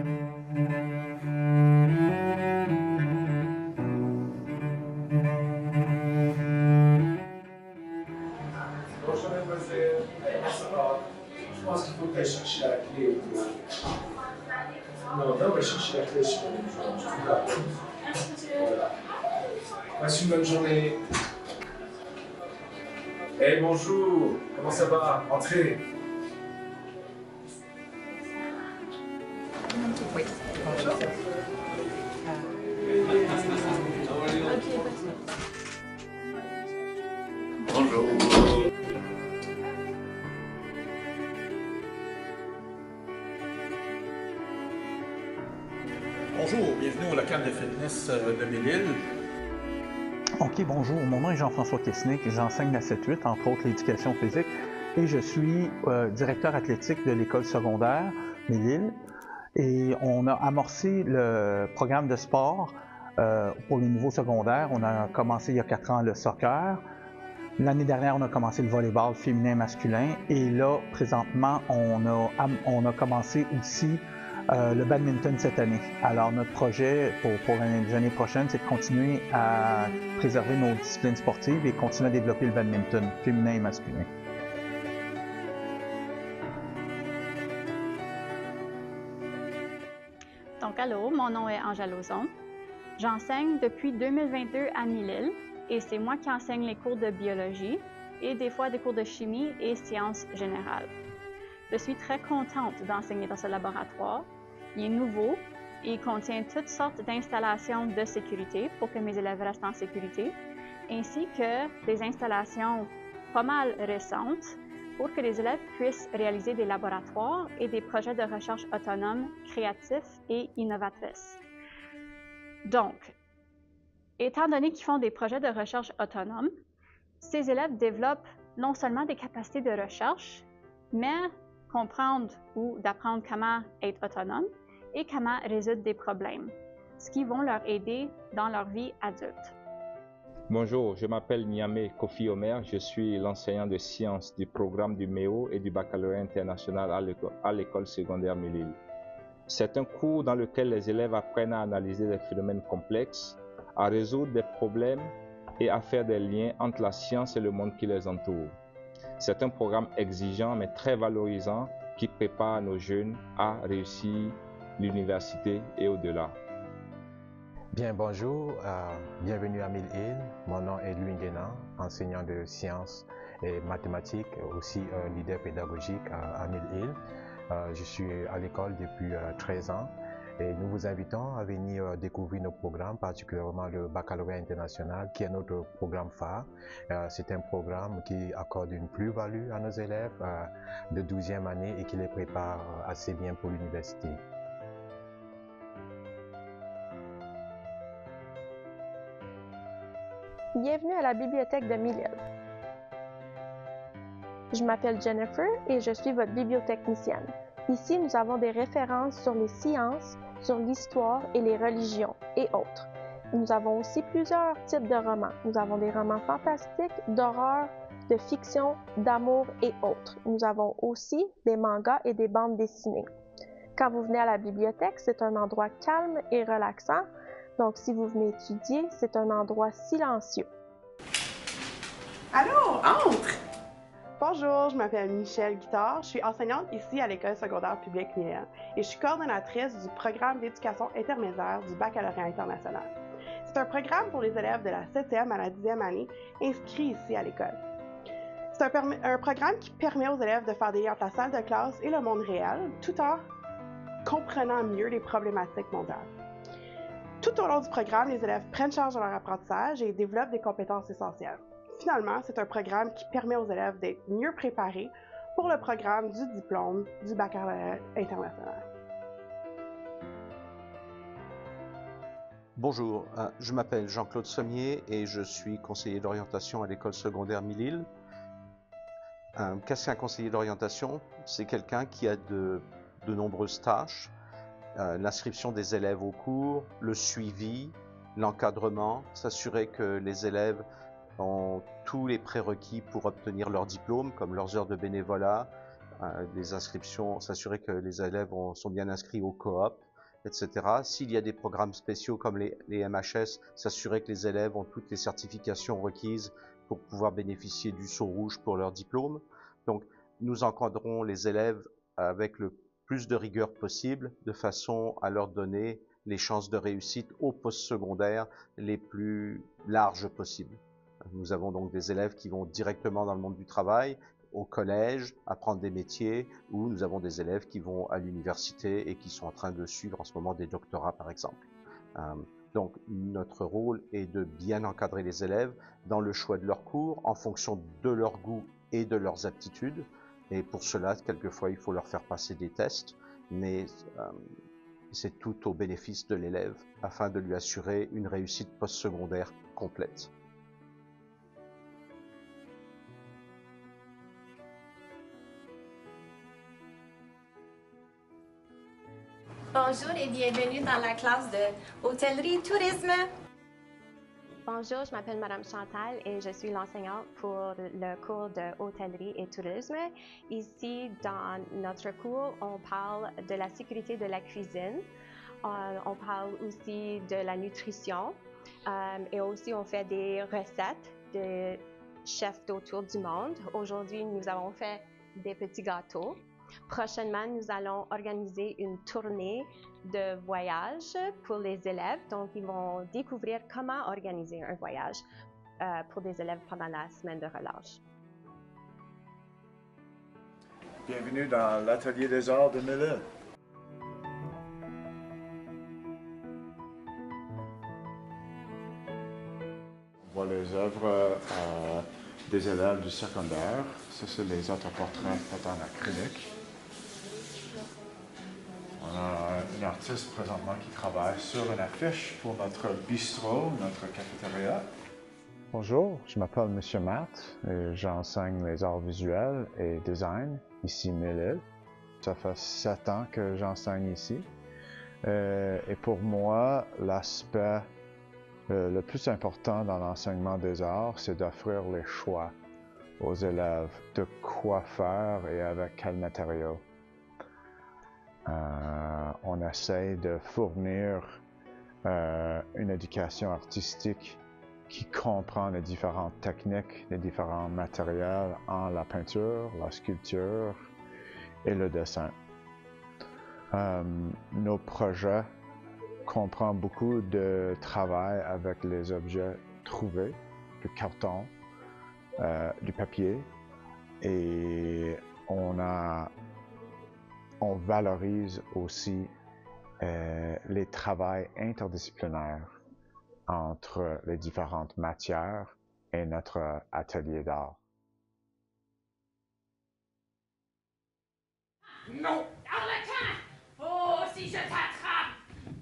Bonjour mademoiselle, ça va? Je pense qu'il faut que tu ailles chercher la clé au bureau. Non, on va chercher la clé sur le bureau. Voilà. Passe une bonne journée. Hey, bonjour, comment ça va? Entrez. Oui. Bonjour. Bonjour. Bonjour, bienvenue au local de fitness de Belle-Île. OK, bonjour. Mon nom est Jean-François Kesnick. J'enseigne la 7-8, entre autres l'éducation physique, et je suis directeur athlétique de l'école secondaire Belle-Île. Et on a amorcé le programme de sport pour les nouveaux secondaires. On a commencé il y a 4 ans le soccer. L'année dernière, on a commencé le volleyball féminin et masculin. Et là, présentement, on a commencé aussi le badminton cette année. Alors, notre projet pour les années prochaines, c'est de continuer à préserver nos disciplines sportives et continuer à développer le badminton féminin et masculin. Donc, allô, mon nom est Angèle Lauzon. J'enseigne depuis 2022 à Mille-Îles et c'est moi qui enseigne les cours de biologie et des fois des cours de chimie et sciences générales. Je suis très contente d'enseigner dans ce laboratoire. Il est nouveau et il contient toutes sortes d'installations de sécurité pour que mes élèves restent en sécurité, ainsi que des installations pas mal récentes pour que les élèves puissent réaliser des laboratoires et des projets de recherche autonomes, créatifs et innovatrices. Donc, étant donné qu'ils font des projets de recherche autonomes, ces élèves développent non seulement des capacités de recherche, mais comprendre ou d'apprendre comment être autonome et comment résoudre des problèmes, ce qui vont leur aider dans leur vie adulte. Bonjour, je m'appelle Niamé Kofi Omer, je suis l'enseignant de sciences du programme du MEO et du baccalauréat international à l'école secondaire Mille-Îles. C'est un cours dans lequel les élèves apprennent à analyser des phénomènes complexes, à résoudre des problèmes et à faire des liens entre la science et le monde qui les entoure. C'est un programme exigeant mais très valorisant qui prépare nos jeunes à réussir l'université et au-delà. Bien, bonjour, bienvenue à Mille-Îles. Mon nom est Louis Nguena, enseignant de sciences et mathématiques, aussi leader pédagogique à Mille-Îles. Je suis à l'école depuis 13 ans et nous vous invitons à venir découvrir nos programmes, particulièrement le baccalauréat international qui est notre programme phare. C'est un programme qui accorde une plus-value à nos élèves de 12e année et qui les prépare assez bien pour l'université. Bienvenue à la bibliothèque de Mille-Îles. Je m'appelle Jennifer et je suis votre bibliotechnicienne. Ici, nous avons des références sur les sciences, sur l'histoire et les religions et autres. Nous avons aussi plusieurs types de romans. Nous avons des romans fantastiques, d'horreur, de fiction, d'amour et autres. Nous avons aussi des mangas et des bandes dessinées. Quand vous venez à la bibliothèque, c'est un endroit calme et relaxant. Donc, si vous venez étudier, c'est un endroit silencieux. Allô, entre! Bonjour, je m'appelle Michèle Guittard. Je suis enseignante ici à l'école secondaire publique Mille-Îles et je suis coordonnatrice du programme d'éducation intermédiaire du baccalauréat international. C'est un programme pour les élèves de la 7e à la 10e année inscrits ici à l'école. C'est un programme qui permet aux élèves de faire des liens entre la salle de classe et le monde réel, tout en comprenant mieux les problématiques mondiales. Tout au long du programme, les élèves prennent charge de leur apprentissage et développent des compétences essentielles. Finalement, c'est un programme qui permet aux élèves d'être mieux préparés pour le programme du diplôme du baccalauréat international. Bonjour, je m'appelle Jean-Claude Sommier et je suis conseiller d'orientation à l'école secondaire Mille-Îles. Qu'est-ce qu'un conseiller d'orientation? C'est quelqu'un qui a de nombreuses tâches. L'inscription des élèves au cours, le suivi, l'encadrement, s'assurer que les élèves ont tous les prérequis pour obtenir leur diplôme, comme leurs heures de bénévolat, les inscriptions, s'assurer que les élèves sont bien inscrits au coop, etc. S'il y a des programmes spéciaux comme les MHS, s'assurer que les élèves ont toutes les certifications requises pour pouvoir bénéficier du sceau rouge pour leur diplôme. Donc, nous encadrons les élèves avec le plus de rigueur possible, de façon à leur donner les chances de réussite au post-secondaire les plus larges possibles. Nous avons donc des élèves qui vont directement dans le monde du travail, au collège, apprendre des métiers, ou nous avons des élèves qui vont à l'université et qui sont en train de suivre en ce moment des doctorats, par exemple. Donc, notre rôle est de bien encadrer les élèves dans le choix de leurs cours, en fonction de leur goût et de leurs aptitudes. Et pour cela, quelquefois, il faut leur faire passer des tests, mais c'est tout au bénéfice de l'élève, afin de lui assurer une réussite postsecondaire complète. Bonjour et bienvenue dans la classe de hôtellerie-tourisme. Bonjour, je m'appelle Madame Chantal et je suis l'enseignante pour le cours de hôtellerie et tourisme. Ici, dans notre cours, on parle de la sécurité de la cuisine. On parle aussi de la nutrition et aussi on fait des recettes de chefs d'autour du monde. Aujourd'hui, nous avons fait des petits gâteaux. Prochainement, nous allons organiser une tournée de voyage pour les élèves. Donc, ils vont découvrir comment organiser un voyage pour des élèves pendant la semaine de relâche. Bienvenue dans l'Atelier des Arts de Mille-Îles. On voit les œuvres des élèves du secondaire. Ça, c'est les autoportraits faits en acrylique. On a un artiste présentement qui travaille sur une affiche pour notre bistrot, notre cafétéria. Bonjour, je m'appelle M. Matt et j'enseigne les arts visuels et design ici à Mille-Îles. Ça fait 7 ans que j'enseigne ici. Et pour moi, l'aspect le plus important dans l'enseignement des arts, c'est d'offrir les choix aux élèves de quoi faire et avec quels matériaux. On essaie de fournir une éducation artistique qui comprend les différentes techniques, les différents matériels en la peinture, la sculpture et le dessin. Nos projets comprennent beaucoup de travail avec les objets trouvés, du carton, du papier, et on valorise aussi les travails interdisciplinaires entre les différentes matières et notre atelier d'art. Non! Arlequin! Oh, si je t'attrape!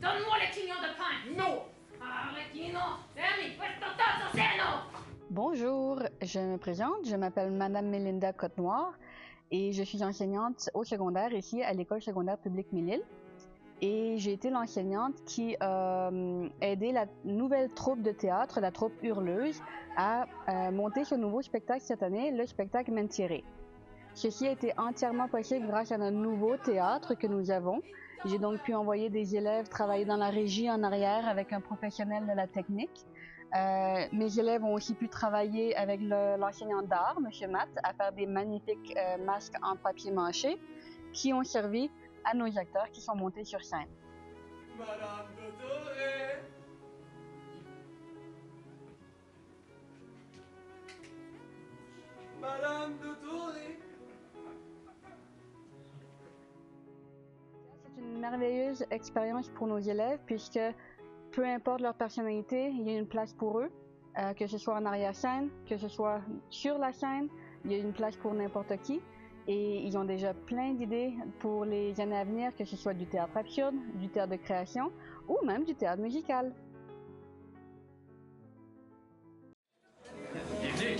Donne-moi le quignon de pain! Non! Arlequino! Dammi, questo tasso seno! Bonjour, je me présente, je m'appelle Madame Mélinda Côte-Noire et je suis enseignante au secondaire ici à l'école secondaire publique Mille-Îles. Et j'ai été l'enseignante qui a aidé la nouvelle troupe de théâtre, la troupe Hurleuse, à monter ce nouveau spectacle cette année, le spectacle Mentiré. Ceci a été entièrement possible grâce à notre nouveau théâtre que nous avons. J'ai donc pu envoyer des élèves travailler dans la régie en arrière avec un professionnel de la technique. Mes élèves ont aussi pu travailler avec l'enseignant d'art, M. Matt, à faire des magnifiques masques en papier mâché qui ont servi à nos acteurs qui sont montés sur scène. Madame Dodoré! Madame Dodoré! C'est une merveilleuse expérience pour nos élèves puisque peu importe leur personnalité, il y a une place pour eux, que ce soit en arrière-scène, que ce soit sur la scène, il y a une place pour n'importe qui. Et ils ont déjà plein d'idées pour les années à venir, que ce soit du théâtre absurde, du théâtre de création ou même du théâtre musical. Bienvenue!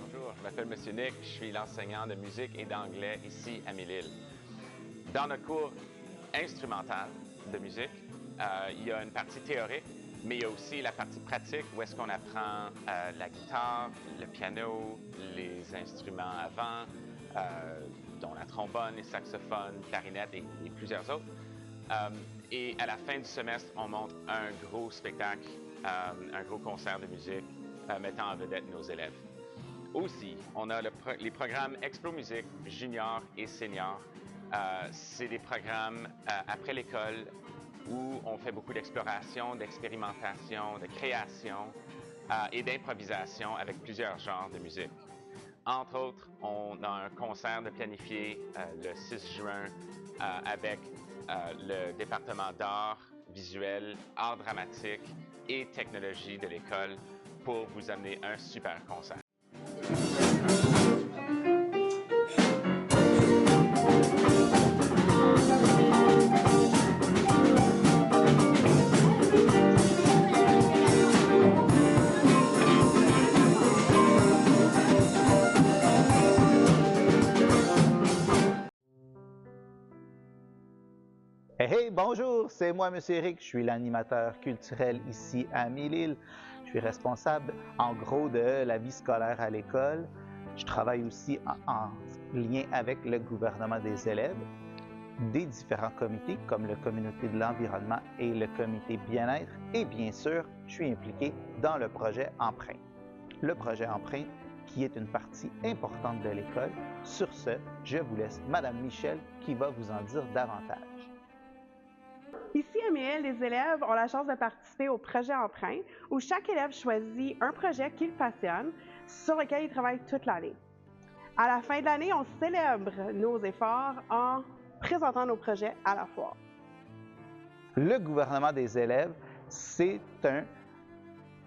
Bonjour, je m'appelle M. Nick, je suis l'enseignant de musique et d'anglais ici à Mille-Îles. Dans notre cours instrumental de musique, il y a une partie théorique Mais il y a aussi la partie pratique où est-ce qu'on apprend la guitare, le piano, les instruments à vent, dont la trombone, les saxophones, clarinette et plusieurs autres. Et à la fin du semestre, on monte un gros spectacle, un gros concert de musique mettant en vedette nos élèves. Aussi, on a les programmes Explo Musique, junior et senior. C'est des programmes après l'école où on fait beaucoup d'exploration, d'expérimentation, de création et d'improvisation avec plusieurs genres de musique. Entre autres, on a un concert de planifié le 6 juin avec le département d'art visuel, art dramatique et technologie de l'école pour vous amener un super concert. Hey, bonjour, c'est moi, M. Eric. Je suis l'animateur culturel ici à Mille-Îles. Je suis responsable, en gros, de la vie scolaire à l'école. Je travaille aussi en lien avec le gouvernement des élèves, des différents comités, comme le comité de l'environnement et le comité bien-être. Et bien sûr, je suis impliqué dans le projet Empreinte. Le projet Empreinte, qui est une partie importante de l'école. Sur ce, je vous laisse Mme Michel qui va vous en dire davantage. Ici, à Mille-Îles, les élèves ont la chance de participer au projet Empreinte, où chaque élève choisit un projet qu'il passionne, sur lequel il travaille toute l'année. À la fin de l'année, on célèbre nos efforts en présentant nos projets à la foire. Le gouvernement des élèves, c'est un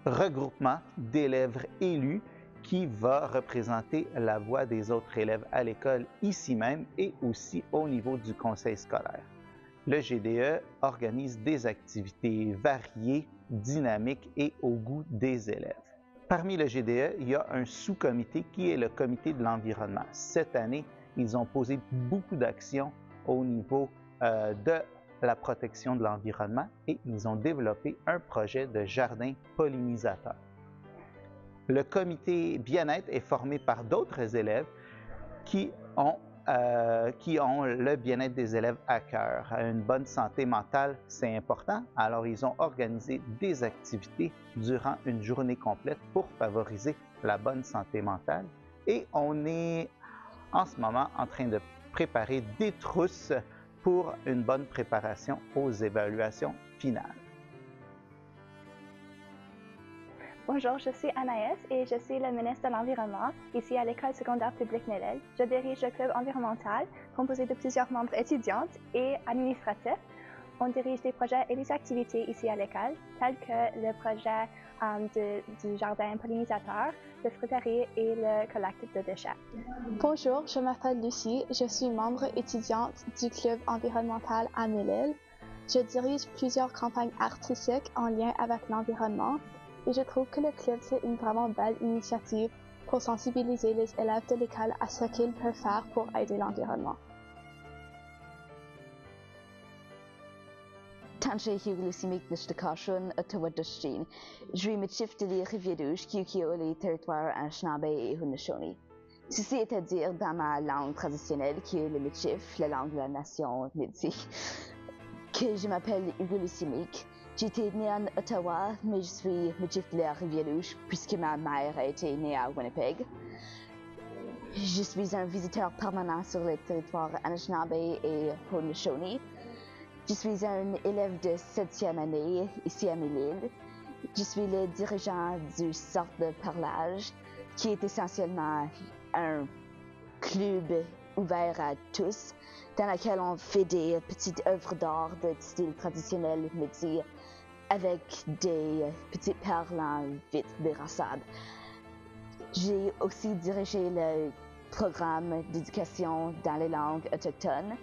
regroupement d'élèves élus qui va représenter la voix des autres élèves à l'école ici même et aussi au niveau du conseil scolaire. Le GDE organise des activités variées, dynamiques et au goût des élèves. Parmi le GDE, il y a un sous-comité qui est le comité de l'environnement. Cette année, ils ont posé beaucoup d'actions au niveau de la protection de l'environnement et ils ont développé un projet de jardin pollinisateur. Le comité bien-être est formé par d'autres élèves qui ont le bien-être des élèves à cœur. Une bonne santé mentale, c'est important. Alors, ils ont organisé des activités durant une journée complète pour favoriser la bonne santé mentale. Et on est en ce moment en train de préparer des trousses pour une bonne préparation aux évaluations finales. Bonjour, je suis Anaïs et je suis le ministre de l'Environnement ici à l'École secondaire publique Mille-Îles. Je dirige le club environnemental composé de plusieurs membres étudiantes et administratifs. On dirige des projets et des activités ici à l'école, tels que le projet du jardin pollinisateur, le fruiterie et le collecte de déchets. Bonjour, je m'appelle Lucie, je suis membre étudiante du club environnemental à Mille-Îles. Je dirige plusieurs campagnes artistiques en lien avec l'environnement. Et je trouve que le club, c'est une vraiment belle initiative pour sensibiliser les élèves de l'école à ce qu'ils peuvent faire pour aider l'environnement. Tanche huglycémique de Stakashun à Tawadushin. Je me chif de les rivières qui ont les territoires Anishinaabe et Haudenosaunee. Ceci est à dire dans ma langue traditionnelle qui est le Michif, la langue de la nation Métis, que je m'appelle huglycémique. J'étais née en Ottawa, mais je suis Michif de la Rivière-Rouge puisque ma mère a été née à Winnipeg. Je suis un visiteur permanent sur les territoires Anishinaabe et Haudenosaunee. Je suis un élève de 7e année ici à Mille-Îles. Je suis le dirigeant du Cercle de parlage, qui est essentiellement un club ouvert à tous, dans lequel on fait des petites œuvres d'art de style traditionnel métis avec des petites perles en vitre déraçable. J'ai aussi dirigé le programme d'éducation dans les langues autochtones,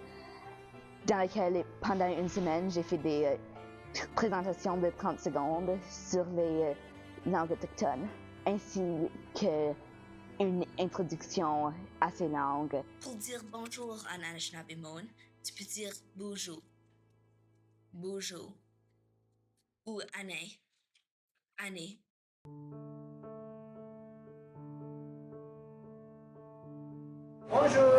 dans lequel pendant une semaine, j'ai fait des présentations de 30 secondes sur les langues autochtones, ainsi qu'une introduction à ces langues. Pour dire bonjour en Anishinaabe, tu peux dire bonjour, bonjour ou année. année. Bonjour.